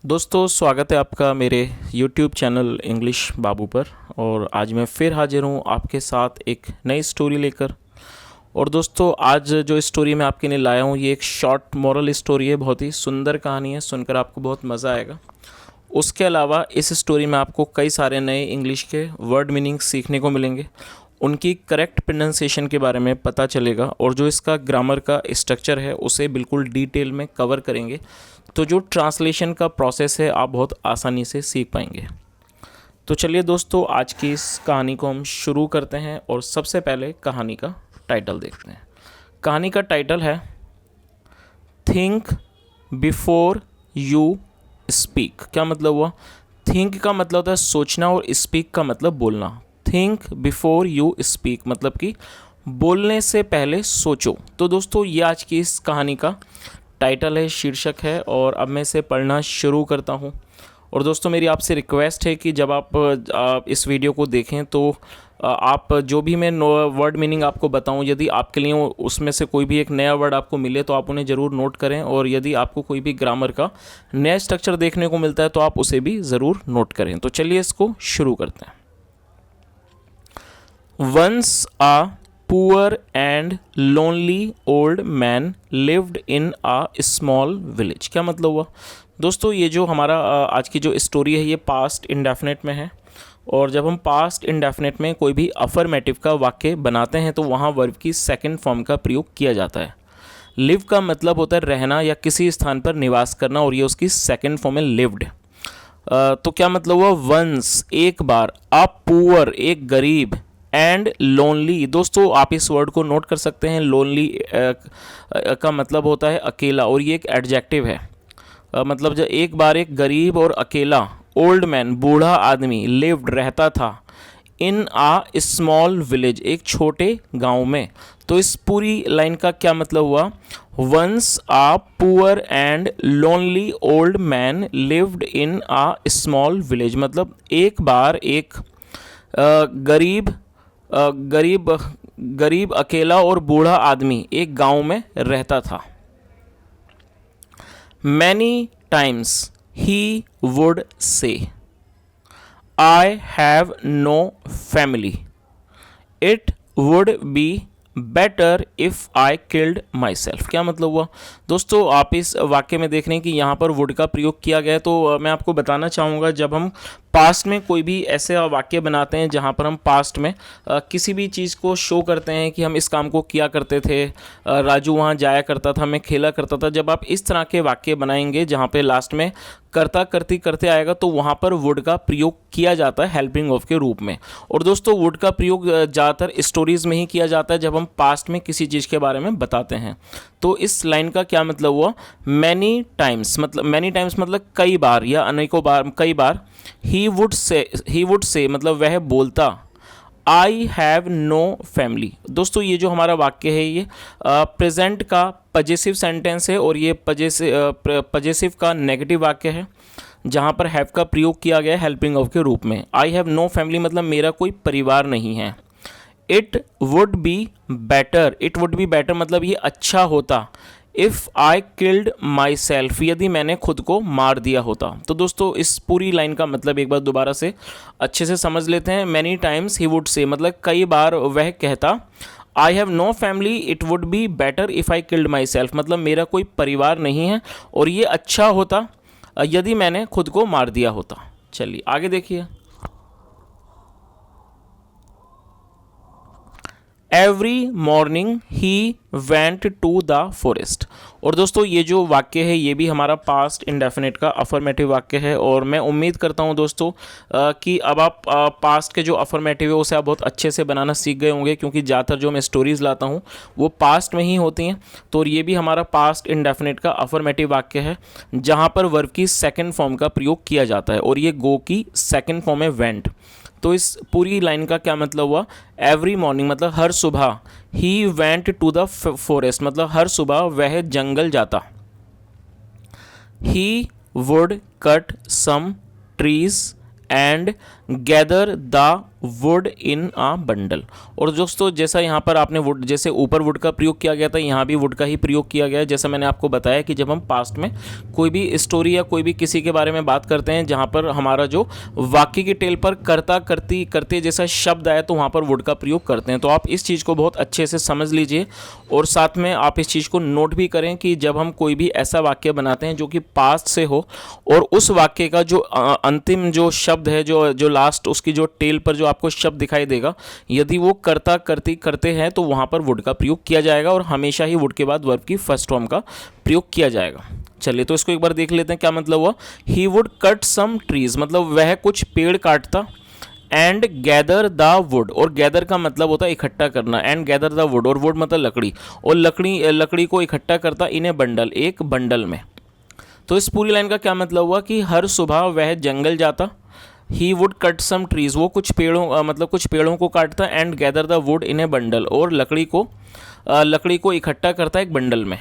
दोस्तों स्वागत है आपका मेरे YouTube चैनल इंग्लिश बाबू पर। और आज मैं फिर हाजिर हूँ आपके साथ एक नई स्टोरी लेकर। और दोस्तों आज जो स्टोरी मैं आपके लिए लाया हूँ ये एक शॉर्ट मॉरल स्टोरी है, बहुत ही सुंदर कहानी है, सुनकर आपको बहुत मज़ा आएगा। उसके अलावा इस स्टोरी में आपको कई सारे नए इंग्लिश के वर्ड मीनिंग सीखने को मिलेंगे, उनकी करेक्ट प्रोनाउंसिएशन के बारे में पता चलेगा और जो इसका ग्रामर का स्ट्रक्चर है उसे बिल्कुल डिटेल में कवर करेंगे। तो जो ट्रांसलेशन का प्रोसेस है आप बहुत आसानी से सीख पाएंगे। तो चलिए दोस्तों आज की इस कहानी को हम शुरू करते हैं और सबसे पहले कहानी का टाइटल देखते हैं। कहानी का टाइटल है थिंक बिफोर यू स्पीक। क्या मतलब हुआ? थिंक का मतलब होता है सोचना और स्पीक का मतलब बोलना। थिंक बिफोर यू स्पीक मतलब कि बोलने से पहले सोचो। तो दोस्तों ये आज की इस कहानी का टाइटल है, शीर्षक है, और अब मैं इसे पढ़ना शुरू करता हूँ। और दोस्तों मेरी आपसे रिक्वेस्ट है कि जब आप इस वीडियो को देखें तो आप जो भी मैं वर्ड मीनिंग आपको बताऊं, यदि आपके लिए उसमें से कोई भी एक नया वर्ड आपको मिले तो आप उन्हें ज़रूर नोट करें, और यदि आपको कोई भी ग्रामर का नया स्ट्रक्चर देखने को मिलता है तो आप उसे भी ज़रूर नोट करें। तो चलिए इसको शुरू करते हैं। Once a poor and lonely old man lived in a small village। क्या मतलब हुआ? दोस्तों ये जो हमारा आज की जो स्टोरी है ये पास्ट इंडेफिनिट में है, और जब हम पास्ट इंडेफिनिट में कोई भी अफर्मेटिव का वाक्य बनाते हैं तो वहाँ वर्ब की सेकंड फॉर्म का प्रयोग किया जाता है। लिव का मतलब होता है रहना या किसी स्थान पर निवास करना, और ये उसकी सेकंड फॉर्म है लिव्ड। तो क्या मतलब हुआ? वंस एक बार, अ पुअर एक गरीब, एंड लोनली। दोस्तों आप इस वर्ड को नोट कर सकते हैं। लोनली का मतलब होता है अकेला, और ये एक एडजेक्टिव है। मतलब जब एक बार एक गरीब और अकेला ओल्ड मैन बूढ़ा आदमी लिव्ड रहता था इन आ स्मॉल विलेज एक छोटे गांव में। तो इस पूरी लाइन का क्या मतलब हुआ? Once a poor and lonely old man lived in a small village मतलब एक बार एक गरीब अकेला और बूढ़ा आदमी एक गांव में रहता था। Many times he would say I have no family, it would be better if I killed myself. क्या मतलब हुआ? दोस्तों आप इस वाक्य में देख रहे हैं कि यहाँ पर वुड का प्रयोग किया गया है। तो मैं आपको बताना चाहूँगा, जब हम पास्ट में कोई भी ऐसे वाक्य बनाते हैं जहाँ पर हम पास्ट में किसी भी चीज़ को शो करते हैं कि हम इस काम को किया करते थे, राजू वहाँ जाया करता था, मैं खेला करता था, जब आप इस तरह के वाक्य बनाएंगे जहाँ पे लास्ट में करता करती करते आएगा तो वहाँ पर वुड का प्रयोग किया जाता है हेल्पिंग ऑफ के रूप में। और दोस्तों वुड का प्रयोग ज़्यादातर स्टोरीज़ में ही किया जाता है जब हम पास्ट में किसी चीज़ के बारे में बताते हैं। तो इस लाइन का क्या मतलब हुआ? मैनी टाइम्स मतलब कई बार या अनेकों बार, कई बार। ही वुड से मतलब वह बोलता। I have no family. दोस्तों ये जो हमारा वाक्य है ये प्रेजेंट का पजेसिव सेंटेंस है, और ये पजेसिव का नेगेटिव वाक्य है जहाँ पर हैव का प्रयोग किया गया है हेल्पिंग ऑफ के रूप में। आई हैव नो फैमिली मतलब मेरा कोई परिवार नहीं है। इट वुड बी बेटर मतलब ये अच्छा होता। If I killed my self यदि मैंने खुद को मार दिया होता। तो दोस्तों इस पूरी लाइन का मतलब एक बार दोबारा से अच्छे से समझ लेते हैं। मैनी टाइम्स ही वुड से मतलब कई बार वह कहता। I have no family, it would be better if I killed myself मतलब मेरा कोई परिवार नहीं है और ये अच्छा होता यदि मैंने खुद को मार दिया होता। चलिए आगे देखिए। Every morning he went to the forest. और दोस्तों ये जो वाक्य है ये भी हमारा पास्ट इंडेफिनिट का अफर्मेटिव वाक्य है, और मैं उम्मीद करता हूँ दोस्तों कि अब आप पास्ट के जो अफर्मेटिव है उसे आप बहुत अच्छे से बनाना सीख गए होंगे, क्योंकि ज़्यादातर जो मैं स्टोरीज़ लाता हूँ वो पास्ट में ही होती हैं। तो ये भी हमारा पास्ट इंडेफिनिट का अफर्मेटिव वाक्य है जहाँ पर वर्ब की सेकेंड फॉर्म का प्रयोग किया जाता है, और ये गो की सेकेंड फॉर्म है वेंट। तो इस पूरी लाइन का क्या मतलब हुआ? एवरी मॉर्निंग मतलब हर सुबह। He went to the forest मतलब हर सुबह वह जंगल जाता। He would cut some trees and gather the wood in a bundle. और दोस्तों जैसा यहाँ पर आपने वुड, जैसे ऊपर वुड का प्रयोग किया गया था, यहाँ भी वुड का ही प्रयोग किया गया है। जैसा मैंने आपको बताया कि जब हम पास्ट में कोई भी स्टोरी या कोई भी किसी के बारे में बात करते हैं जहाँ पर हमारा जो वाक्य की टेल पर करता करती करते जैसा शब्द आए तो वहाँ पर वुड का प्रयोग करते हैं। तो आप इस चीज़ को बहुत अच्छे से समझ लीजिए और साथ में आप इस चीज़ को नोट भी करें कि जब हम कोई भी ऐसा वाक्य बनाते हैं जो कि पास्ट से हो और उस वाक्य का जो अंतिम जो शब्द है, जो लास्ट उसकी जो टेल पर जो आपको शब्द दिखाई देगा, यदि वो करता करती करते हैं तो वहाँ पर वुड का प्रयोग किया जाएगा और हमेशा ही वुड के बाद वर्ब की फर्स्ट फॉर्म का प्रयोग किया जाएगा। चलिए तो इसको एक बार देख लेते हैं क्या मतलब हुआ। He would cut some trees, मतलब वह कुछ पेड़ काटता। एंड गैदर द वुड, और गैदर का मतलब होता है इकट्ठा करना। एंड गैदर द वुड, और वुड मतलब लकड़ी, और लकड़ी को इकट्ठा करता इन ए बंडल, एक बंडल में। तो इस पूरी लाइन का क्या मतलब हुआ कि हर सुबह वह जंगल जाता। He would cut some trees, वो कुछ पेड़ों मतलब कुछ पेड़ों को काटता। And gather the wood in a bundle, और लकड़ी को इकट्ठा करता एक बंडल में।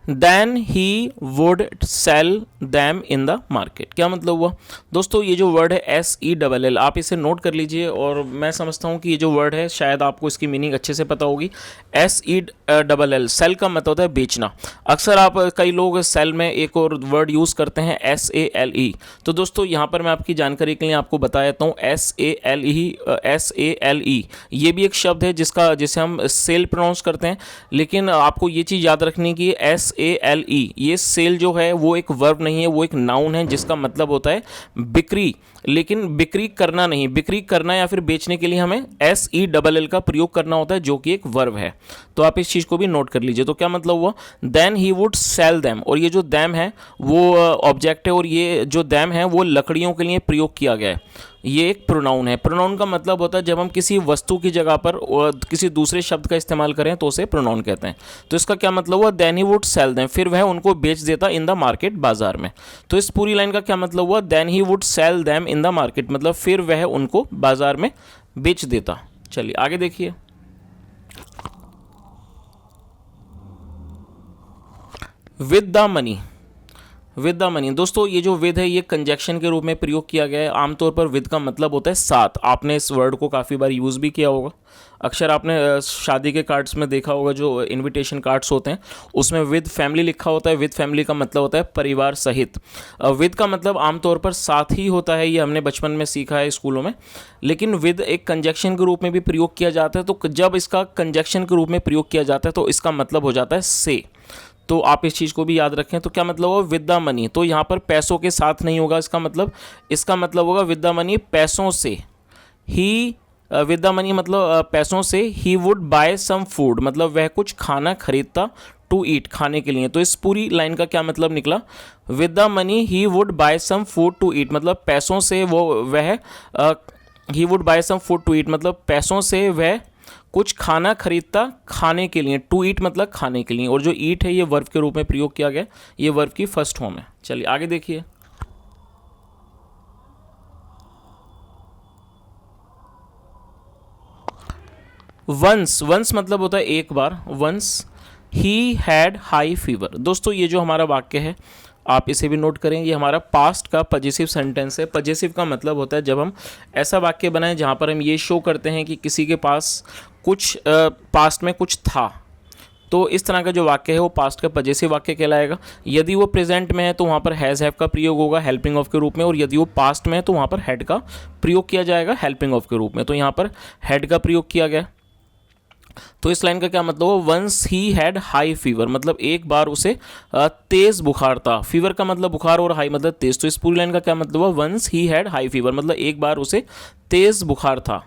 Then he would sell them in the market. क्या मतलब हुआ दोस्तों, ये जो वर्ड है SELL, आप इसे नोट कर लीजिए और मैं समझता हूँ कि ये जो वर्ड है शायद आपको इसकी मीनिंग अच्छे से पता होगी। SELL, सेल का मतलब होता है बेचना। अक्सर आप कई लोग सेल में एक और वर्ड यूज़ करते हैं SALE। तो दोस्तों यहाँ पर मैं आपकी जानकारी के लिए आपको बता देता हूँ SALE ये भी एक शब्द है जिसे हम सेल प्रोनाउंस करते हैं, लेकिन आपको ये चीज़ याद रखनी कि SALE ये सेल जो है वो एक वर्ब नहीं है, वो एक नाउन है जिसका मतलब होता है बिक्री। लेकिन बिक्री करना नहीं, बिक्री करना या फिर बेचने के लिए हमें SELL का प्रयोग करना होता है जो कि एक वर्ब है। तो आप इस चीज़ को भी नोट कर लीजिए। तो क्या मतलब हुआ, then he would sell them, और ये जो दैम है वो ऑब्जेक्ट है और ये जो दैम है वो लकड़ियों के लिए प्रयोग किया गया है। ये एक प्रोनाउन है। प्रोनाउन का मतलब होता है जब हम किसी वस्तु की जगह पर किसी दूसरे शब्द का इस्तेमाल करें तो उसे प्रोनाउन कहते हैं। तो इसका क्या मतलब हुआ, then he would sell them, फिर वह उनको बेच देता इन द मार्केट, बाजार में। तो इस पूरी लाइन का क्या मतलब हुआ, then he would sell them in the market, मतलब फिर वह उनको बाजार में बेच देता। चलिए आगे देखिए। With the money, with the money दोस्तों ये जो विद है ये कंजक्शन के रूप में प्रयोग किया गया है। आमतौर पर विद का मतलब होता है साथ। आपने इस वर्ड को काफ़ी बार यूज़ भी किया होगा। अक्सर आपने शादी के कार्ड्स में देखा होगा, जो इनविटेशन कार्ड्स होते हैं उसमें विद फैमिली लिखा होता है। विद फैमिली का मतलब होता है परिवार सहित। विद का मतलब आमतौर पर साथ ही होता है, ये हमने बचपन में सीखा है स्कूलों में। लेकिन विद एक कंजक्शन के रूप में भी प्रयोग किया जाता है। तो जब इसका कंजक्शन के रूप में प्रयोग किया जाता है तो इसका मतलब हो जाता है से। तो आप इस चीज़ को भी याद रखें। तो क्या मतलब होगा, विद द मनी, तो यहाँ पर पैसों के साथ नहीं होगा इसका मतलब होगा विद द मनी, पैसों से। ही विद द मनी मतलब पैसों से। He would buy some food, मतलब वह कुछ खाना खरीदता, टू ईट, खाने के लिए। तो इस पूरी लाइन का क्या मतलब निकला, with the money he would buy some food to eat, मतलब पैसों से he would buy some food to eat, मतलब पैसों से वह कुछ खाना खरीदता खाने के लिए। टू ईट मतलब खाने के लिए, और जो ईट है ये वर्ब के रूप में प्रयोग किया गया, ये वर्ब की फर्स्ट फॉर्म है। चलिए आगे देखिए। वंस मतलब होता है एक बार। Once he had high fever. दोस्तों ये जो हमारा वाक्य है आप इसे भी नोट करें, ये हमारा पास्ट का पजेसिव सेंटेंस है। पजेसिव का मतलब होता है जब हम ऐसा वाक्य बनाएं जहाँ पर हम ये शो करते हैं कि किसी के पास कुछ पास्ट में कुछ था। तो इस तरह का जो वाक्य है वो पास्ट का पजेसिव वाक्य कहलाएगा। यदि वो प्रेजेंट में है तो वहाँ पर हैज़ हैव का प्रयोग होगा हेल्पिंग ऑफ के रूप में, और यदि वो पास्ट में है तो वहाँ पर हैड का प्रयोग किया जाएगा हेल्पिंग ऑफ के रूप में। तो यहाँ पर हैड का प्रयोग किया गया। तो इस लाइन का क्या मतलब हो, once he had high fever, मतलब एक बार उसे तेज बुखार था। फीवर का मतलब बुखार और हाई मतलब तेज। तो इस पूरी लाइन का क्या मतलब हुआ, once he had high fever, मतलब एक बार उसे तेज बुखार था।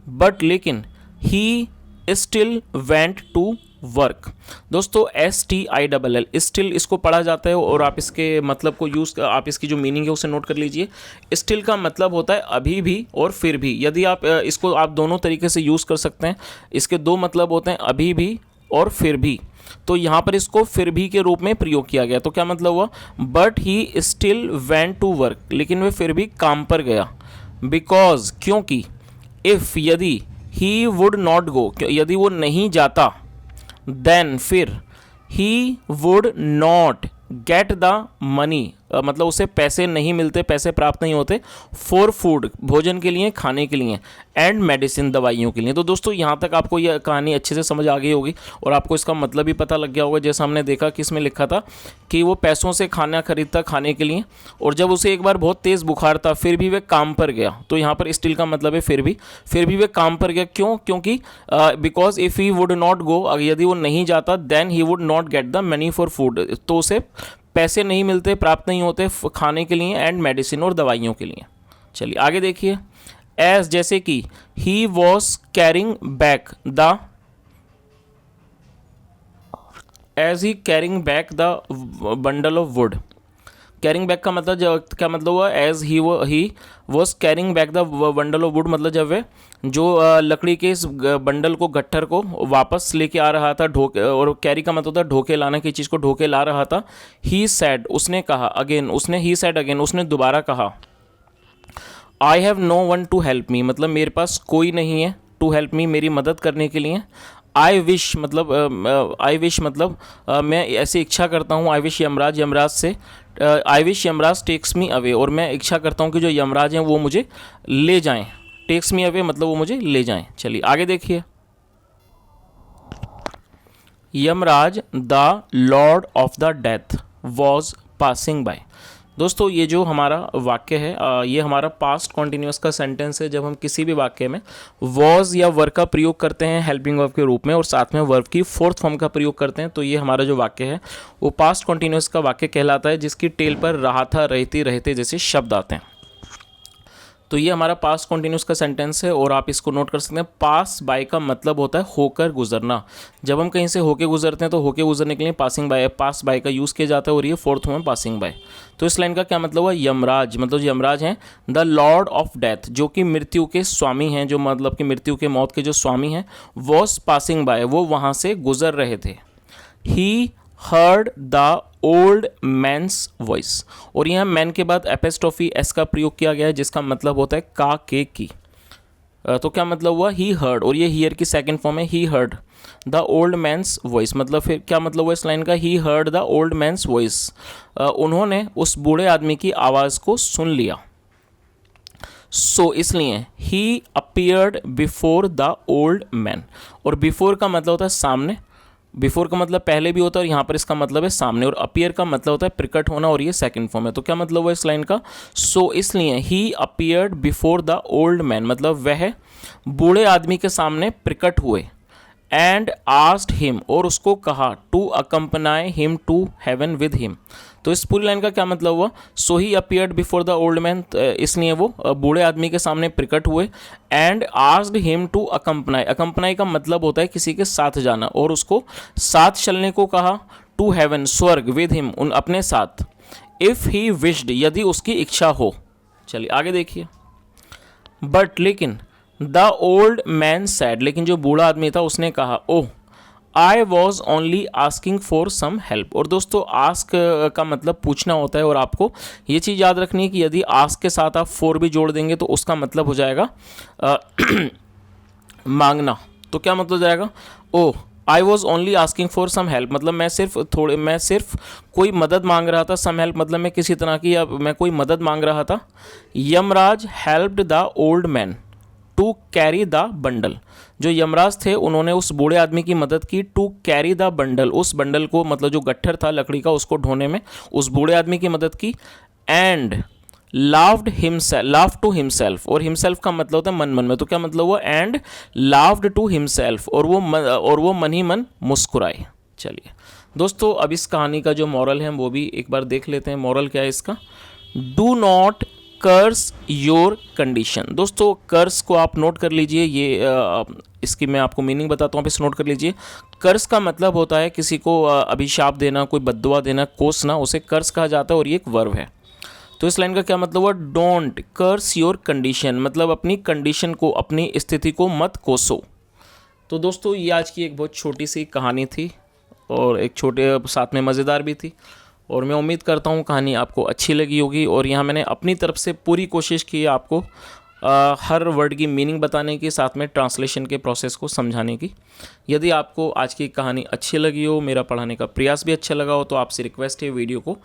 बट लेकिन he still went to work. दोस्तों STILL स्टिल इसको पढ़ा जाता है, और आप इसके मतलब को आप इसकी जो मीनिंग है उसे नोट कर लीजिए। स्टिल का मतलब होता है अभी भी और फिर भी। यदि आप इसको आप दोनों तरीके से यूज़ कर सकते हैं। इसके दो मतलब होते हैं, अभी भी और फिर भी। तो यहाँ पर इसको फिर भी के रूप में प्रयोग किया गया। तो क्या मतलब हुआ, but he still went to work, लेकिन वह फिर भी काम पर गया। बिकॉज क्योंकि, इफ़ यदि, ही वुड नॉट गो यदि वो नहीं जाता, देन फिर, ही would not get the money मतलब उसे पैसे नहीं मिलते, पैसे प्राप्त नहीं होते, फॉर फूड भोजन के लिए, खाने के लिए, एंड मेडिसिन दवाइयों के लिए। तो दोस्तों यहाँ तक आपको यह कहानी अच्छे से समझ आ गई होगी और आपको इसका मतलब भी पता लग गया होगा। जैसा हमने देखा कि इसमें लिखा था कि वो पैसों से खाना खरीदता खाने के लिए, और जब उसे एक बार बहुत तेज़ बुखार था फिर भी वह काम पर गया। तो यहाँ पर स्टिल का मतलब है फिर भी वह काम पर गया। क्यों? क्योंकि because if he would not go, यदि वो नहीं जाता, then he would not get the money for food, तो उसे पैसे नहीं मिलते, प्राप्त नहीं होते खाने के लिए एंड मेडिसिन और दवाइयों के लिए। चलिए आगे देखिए। एज जैसे कि he was carrying back the, as he carrying back the bundle of wood. Carrying back का मतलब क्या मतलब हुआ? As he was carrying back the bundle of wood, मतलब जब वे जो लकड़ी के इस बंडल को, गट्ठर को वापस लेके आ रहा था, ढोके, और कैरी का मतलब होता है ढोके लाना, की चीज़ को ढोके ला रहा था। ही सैड उसने कहा, अगेन उसने, ही सैड अगेन उसने दोबारा कहा, I have no one to help me, मतलब मेरे पास कोई नहीं है, टू हेल्प मी मेरी मदद करने के लिए। आई विश मतलब मैं ऐसी इच्छा करता हूँ, आई विश यमराज, यमराज से, I wish Yamraj takes me away, और मैं इच्छा करता हूँ कि जो यमराज हैं वो मुझे ले जाएं। टेक्स मी अवे मतलब वो मुझे ले जाएं। चलिए आगे देखिए। Yamraj the Lord of the death was passing by. दोस्तों ये जो हमारा वाक्य है ये हमारा पास्ट कॉन्टिन्यूस का सेंटेंस है। जब हम किसी भी वाक्य में वॉज या वर्ब का प्रयोग करते हैं हेल्पिंग वर्ब के रूप में और साथ में वर्ब की फोर्थ फॉर्म का प्रयोग करते हैं, तो ये हमारा जो वाक्य है वो पास्ट कॉन्टिन्यूस का वाक्य कहलाता है, जिसकी टेल पर रहा था, रहती, रहते जैसे शब्द आते हैं। तो ये हमारा पास्ट कॉन्टिन्यूस का सेंटेंस है और आप इसको नोट कर सकते हैं। पास बाय का मतलब होता है होकर गुजरना। जब हम कहीं से होके गुजरते हैं तो होके गुजरने के लिए पासिंग बाय, पास बाय का यूज़ किया जाता है और ये फोर्थ में पासिंग बाय। तो इस लाइन का क्या मतलब हुआ? यमराज मतलब यमराज हैं द लॉर्ड ऑफ डेथ, जो कि मृत्यु के स्वामी हैं, जो मतलब कि मृत्यु के मौत के जो स्वामी हैं, वॉज पासिंग बाय वो वहाँ से गुजर रहे थे। He heard the old man's voice, और यहाँ मैन के बाद एपेस्ट्रोफी एस का प्रयोग किया गया है, जिसका मतलब होता है का, के, की। तो क्या मतलब हुआ? ही हर्ड, और ये हियर की सेकंड फॉर्म है, he heard the old man's voice, मतलब फिर क्या मतलब हुआ इस लाइन का? He heard the old man's voice, उन्होंने उस बूढ़े आदमी की आवाज़ को सुन लिया। सो इसलिए he appeared before the old man, और बिफोर का मतलब होता है सामने, बिफोर का मतलब पहले भी होता है और यहाँ पर इसका मतलब है सामने, और अपीयर का मतलब होता है प्रकट होना, और ये सेकंड फॉर्म है। तो क्या मतलब हुआ इस लाइन का? सो इसलिए he appeared before the old man, मतलब वह बूढ़े आदमी के सामने प्रकट हुए। एंड आस्क्ड हिम, और उसको कहा, to accompany him to heaven with him. तो इस पूरी लाइन का क्या मतलब हुआ? So he appeared before the old man, इसलिए वो बूढ़े आदमी के सामने प्रकट हुए। And asked him to accompany, accompany का मतलब होता है किसी के साथ जाना, और उसको साथ चलने को कहा, टू हेवन स्वर्ग, विद हिम उन अपने साथ, इफ़ ही विश्ड यदि उसकी इच्छा हो। चलिए आगे देखिए। बट लेकिन द ओल्ड मैन सैड, लेकिन जो बूढ़ा आदमी था उसने कहा, oh I was only asking for some help. और दोस्तों आस्क का मतलब पूछना होता है, और आपको ये चीज़ याद रखनी है कि यदि आस्क के साथ आप फॉर भी जोड़ देंगे तो उसका मतलब हो जाएगा मांगना। तो क्या मतलब हो जाएगा? Oh I was only asking for some help, मतलब मैं सिर्फ कोई मदद मांग रहा था। सम हेल्प मतलब मैं किसी तरह की, या मैं कोई मदद मांग रहा था। Yamraj helped the old man to carry the bundle, जो यमराज थे उन्होंने उस बूढ़े आदमी की मदद की, टू कैरी द बंडल, उस बंडल को मतलब जो गट्ठर था लकड़ी का उसको ढोने में उस बूढ़े आदमी की मदद की। एंड लाफ्ड टू हिमसेल्फ, और हिमसेल्फ का मतलब होता है मन मन में। तो क्या मतलब हुआ? एंड लाफ्ड टू हिमसेल्फ, और वो मन ही मन मुस्कुराए। चलिए दोस्तों अब इस कहानी का जो मॉरल है वो भी एक बार देख लेते हैं। मॉरल क्या है इसका? Do not curse your condition. दोस्तों कर्स को आप नोट कर लीजिए, ये इसकी मैं आपको मीनिंग बताता हूँ, आप इसे नोट कर लीजिए। कर्स का मतलब होता है किसी को अभिशाप देना, कोई बद्दुआ देना, कोसना, उसे कर्स कहा जाता है और ये एक वर्ब है। तो इस लाइन का क्या मतलब हुआ? डोंट कर्स योर कंडीशन, मतलब अपनी कंडीशन को, अपनी स्थिति को मत कोसो। तो दोस्तों ये आज की एक बहुत छोटी सी कहानी थी और एक छोटे साथ में मज़ेदार भी थी, और मैं उम्मीद करता हूँ कहानी आपको अच्छी लगी होगी। और यहाँ मैंने अपनी तरफ से पूरी कोशिश की है आपको हर वर्ड की मीनिंग बताने की, साथ में ट्रांसलेशन के प्रोसेस को समझाने की। यदि आपको आज की कहानी अच्छी लगी हो, मेरा पढ़ाने का प्रयास भी अच्छा लगा हो, तो आपसे रिक्वेस्ट है वीडियो को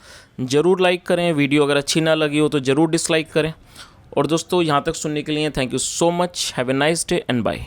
ज़रूर लाइक करें। वीडियो अगर अच्छी ना लगी हो तो ज़रूर डिसलाइक करें। और दोस्तों, यहाँ तक सुनने के लिए thank you so much. Have a nice day and bye.